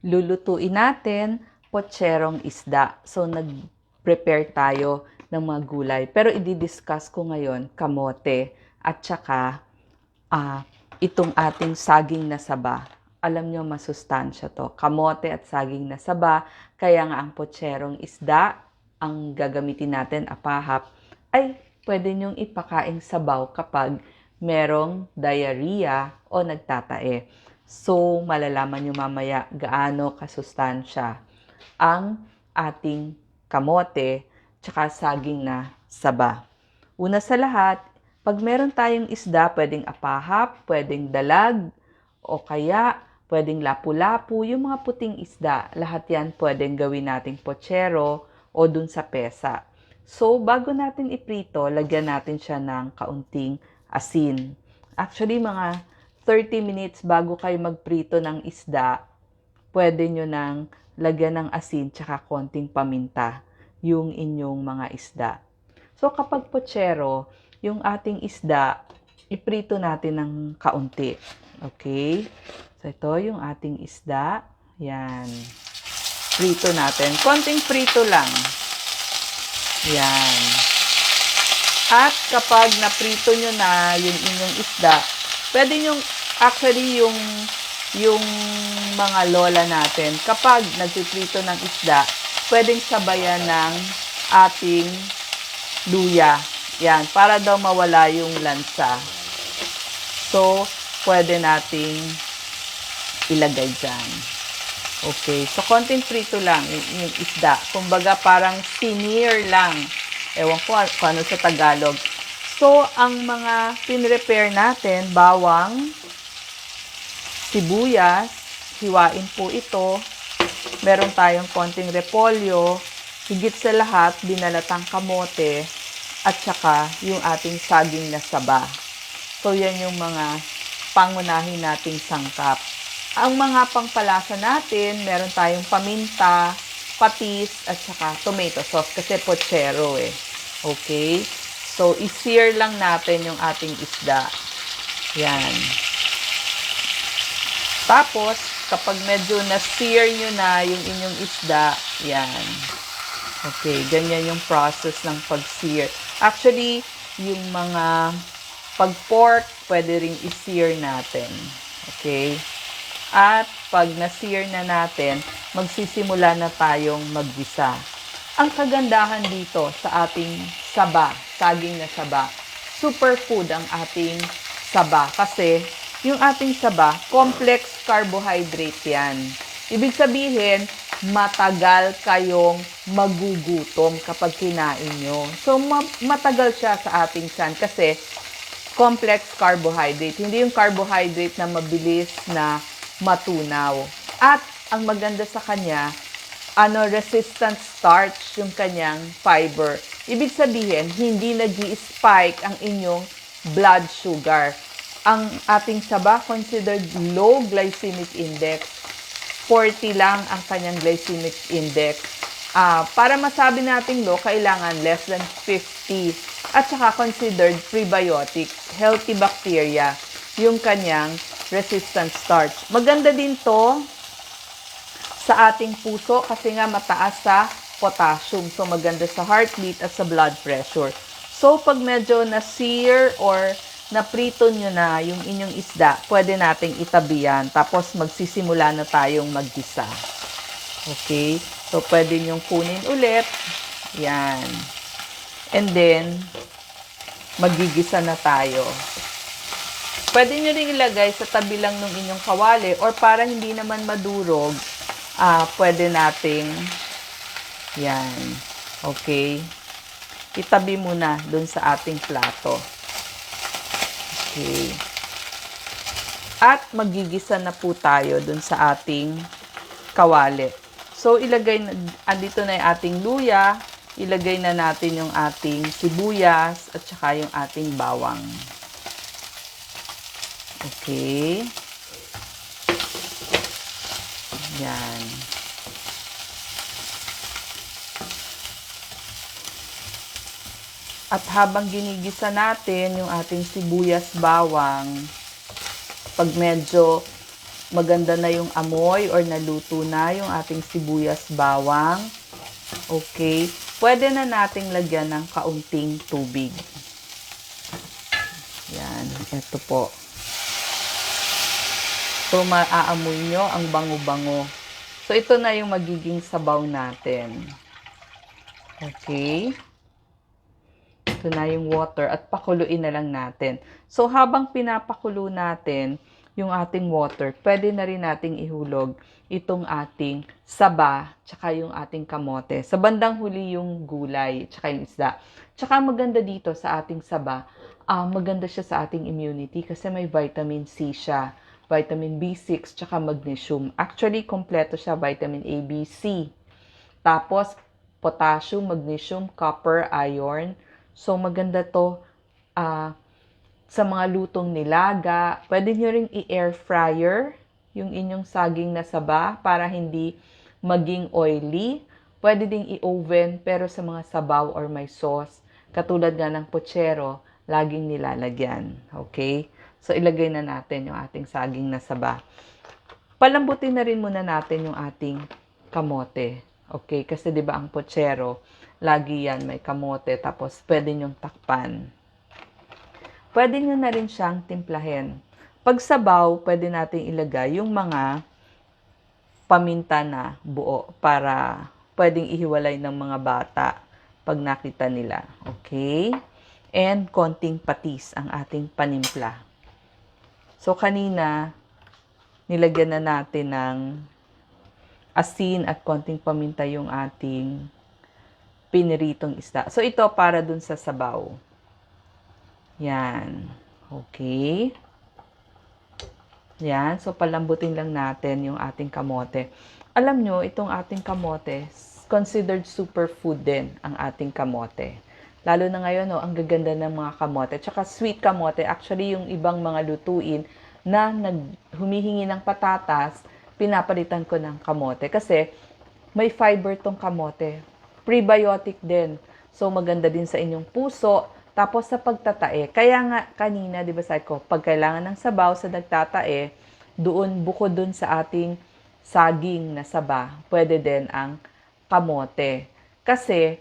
Lulutuin natin potserong isda. So, nag-prepare tayo ng mga gulay. Pero i-discuss ko ngayon kamote at saka itong ating saging na saba. Alam nyo, masustansya to. Kamote at saging na saba. Kaya nga ang potserong isda, ang gagamitin natin, apahap, ay pwede nyong ipakaing sabaw kapag merong diarrhea o nagtatae. So, malalaman nyo mamaya gaano kasustansya ang ating kamote tsaka saging na saba. Una sa lahat, pag meron tayong isda, pwedeng apahap, pwedeng dalag, o kaya pwedeng lapu-lapu, yung mga puting isda, lahat yan pwedeng gawin nating pochero o dun sa pesa. So, bago natin iprito, lagyan natin siya ng kaunting asin. Actually, mga 30 minutes bago kayo magprito ng isda, pwede nyo nang lagyan ng asin tsaka konting paminta yung inyong mga isda. So, kapag pochero, yung ating isda, iprito natin ng kaunti. Okay? So, ito yung ating isda. Yan. Prito natin. Konting prito lang. Yan. At kapag naprito nyo na yung inyong isda, pwede nyo, actually yung mga lola natin, kapag nagpiprito ng isda, pwedeng sabayan ng ating luya. Yan, para daw mawala yung lansa. So, pwede nating ilagay dyan. Okay, so konting prito lang yung isda. Kumbaga parang smear lang. Ewan ko kung ano sa Tagalog. So, ang mga pinrepair natin, bawang, sibuyas, hiwain po ito. Meron tayong konting repolyo, higit sa lahat, binalatang kamote, at saka yung ating saging na saba. So, yan yung mga pangunahin nating sangkap. Ang mga pangpalasa natin, meron tayong paminta, patis, at saka tomato sauce kasi pochero eh. Okay? So, i-sear lang natin yung ating isda. Yan. Tapos, kapag medyo na-sear nyo na yung inyong isda, yan. Okay, ganyan yung process ng pag-sear. Actually, yung mga pag-pork, pwede ring i-sear natin. Okay? At pag na-sear na natin, magsisimula na tayong maggisa. Ang kagandahan dito sa ating saba, saging na saba, superfood ang ating saba kasi yung ating saba, complex carbohydrate yan. Ibig sabihin, matagal kayong magugutom kapag kinain nyo. So, matagal siya sa ating tiyan kasi complex carbohydrate. Hindi yung carbohydrate na mabilis na matunaw. At ang maganda sa kanya, resistant starch yung kanyang fiber. Ibig sabihin, hindi nag-i-spike ang inyong blood sugar. Ang ating saba considered low glycemic index. 40 lang ang kanyang glycemic index. Para masabi natin low, kailangan less than 50. At saka considered prebiotic, healthy bacteria, yung kanyang resistant starch. Maganda din to sa ating puso kasi nga mataas sa potassium. So, maganda sa heartbeat at sa blood pressure. So, pag medyo na-sear or naprito nyo na yung inyong isda, pwede nating itabi yan. Tapos, magsisimula na tayong maggisa. Okay? So, pwede nyong kunin ulit. Yan. And then, magigisa na tayo. Pwede nyo rin ilagay sa tabi lang ng inyong kawali or para hindi naman madurog, pwede nating yan. Okay? Itabi muna dun sa ating plato. Okay. At magigisa na po tayo dun sa ating kawali. So, andito na yung ating luya, ilagay na natin yung ating sibuyas at saka yung ating bawang. Okay. Yan. At habang ginigisa natin yung ating sibuyas bawang, pag medyo maganda na yung amoy or naluto na yung ating sibuyas bawang. Okay. Pwede na nating lagyan ng kaunting tubig. Yan. Ito po. So, maaamoy nyo ang bango-bango. So, ito na yung magiging sabaw natin. Okay. Ito na yung water at pakuluin na lang natin. So, habang pinapakulo natin yung ating water, pwede na rin nating ihulog itong ating saba tsaka yung ating kamote. Sa bandang huli yung gulay tsaka yung isda. Tsaka maganda dito sa ating saba, maganda siya sa ating immunity kasi may vitamin C siya, vitamin B6 tsaka magnesium. Actually, kompleto siya, vitamin A, B, C. Tapos, potassium, magnesium, copper, iron. So, maganda to sa mga lutong nilaga. Pwede nyo ring i-air fryer yung inyong saging na saba para hindi maging oily. Pwede ding i-oven pero sa mga sabaw or may sauce, katulad nga ng puchero, laging nilalagyan. Okay? So, ilagay na natin yung ating saging na saba. Palambutin na rin muna natin yung ating kamote. Okay? Kasi 'di ba ang puchero, lagi yan may kamote, tapos pwede nyong takpan. Pwede nyo na rin siyang timplahin. Pag sabaw, pwede natin ilagay yung mga paminta na buo para pwedeng ihiwalay ng mga bata pag nakita nila. Okay? And konting patis ang ating panimpla. So, kanina, nilagyan na natin ng asin at konting paminta yung ating piniritong isda. So, ito para dun sa sabaw. Yan. Okay. Yan. So, palambutin lang natin yung ating kamote. Alam nyo, itong ating kamote, considered superfood din ang ating kamote. Lalo na ngayon, no, ang gaganda ng mga kamote. Tsaka sweet kamote, actually yung ibang mga lutuin na humihingi ng patatas, pinapalitan ko ng kamote. Kasi may fiber tong kamote. Prebiotic din. So, maganda din sa inyong puso. Tapos, sa pagtatae. Kaya nga, kanina, di ba sabi ko, pag kailangan ng sabaw sa nagtatae, bukod dun sa ating saging na saba, pwede din ang kamote. Kasi,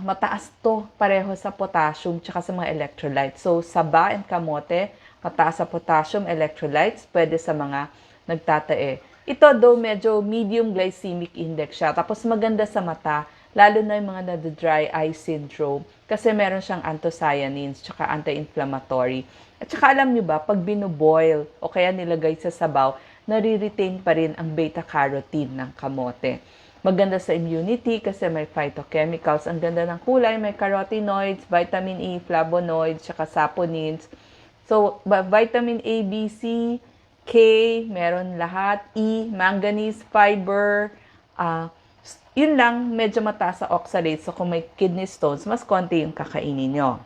mataas to pareho sa potassium tsaka sa mga electrolytes. So, saba and kamote, mataas sa potassium, electrolytes, pwede sa mga nagtatae. Ito do medyo medium glycemic index siya. Tapos maganda sa mata, lalo na yung mga nade-dry eye syndrome kasi meron siyang anthocyanins tsaka anti-inflammatory. At saka alam nyo ba, pag binoboil o kaya nilagay sa sabaw, nare-retain pa rin ang beta-carotene ng kamote. Maganda sa immunity kasi may phytochemicals. Ang ganda ng kulay, may carotenoids, vitamin E, flavonoids, tsaka saponins. So, vitamin A, B, C, K, meron lahat. E, manganese, fiber. Yun lang, medyo mataas sa oxalates. So, kung may kidney stones, mas konti yung kakainin nyo.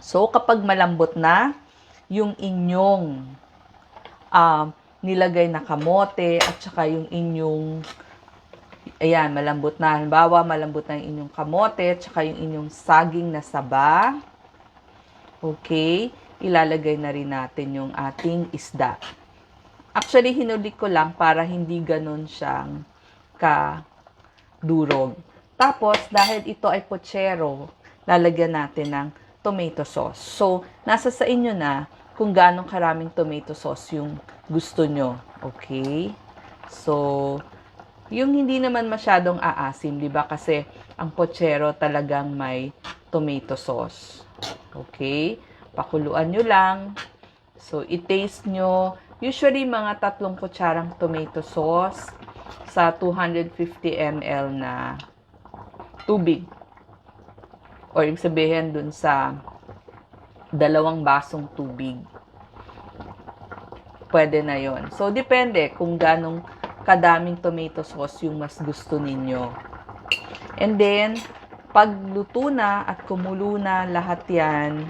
So, kapag malambot na yung inyong nilagay na kamote at saka yung inyong, ayan, malambot na. Halimbawa, malambot na yung inyong kamote at saka yung inyong saging na saba. Okay, ilalagay na rin natin yung ating isda. Actually, hinulik ko lang para hindi ganun siyang durog. Tapos, dahil ito ay pochero, lalagyan natin ng tomato sauce. So, nasa sa inyo na kung ganong karaming tomato sauce yung gusto nyo. Okay? So, yung hindi naman masyadong aasim, di ba? Kasi ang pochero talagang may tomato sauce. Okay? Pakuluan nyo lang. So, i-taste nyo. Usually, mga 3 kutsarang tomato sauce sa 250 ml na tubig. O ibig sabihin dun sa 2 basong tubig. Pwede na yon. So, depende kung ganong kadaming tomato sauce yung mas gusto ninyo. And then, pag luto na at kumulo na lahat yan,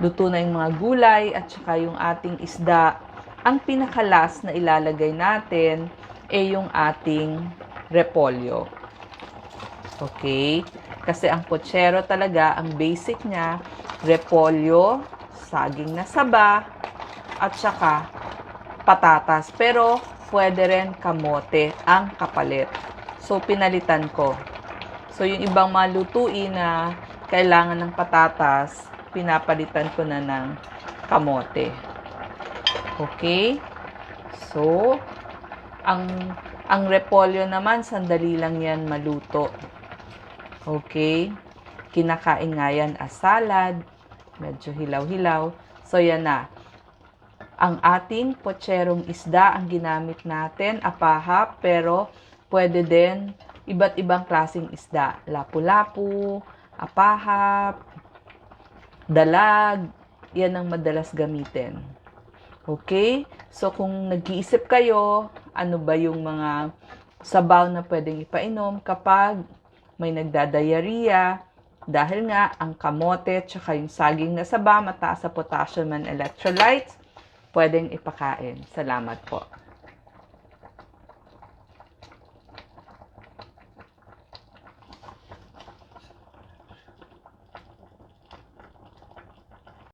luto na yung mga gulay at saka yung ating isda, ang pinakalas na ilalagay natin ay yung ating repolyo. Okay? Kasi ang pochero talaga, ang basic niya, repolyo, saging na saba, at saka patatas. Pero, pwede rin kamote ang kapalit. So, pinalitan ko. So, yung ibang mga lutuin na kailangan ng patatas, pinapalitan ko na ng kamote. Okay? So, ang repolyo naman, sandali lang yan maluto. Okay? Kinakain nga yan as salad. Medyo hilaw-hilaw. So, yan na. Ang ating potserong isda ang ginamit natin, apahap, pero pwede din iba't ibang klaseng isda. Lapu-lapu, apahap, dalag, yan ang madalas gamitin. Okay? So, kung nag-iisip kayo, ano ba yung mga sabaw na pwedeng ipainom kapag may nagdadayariya, dahil nga ang kamote tsaka yung saging na saba, mataas sa potassium and electrolytes, pwedeng ipakain. Salamat po.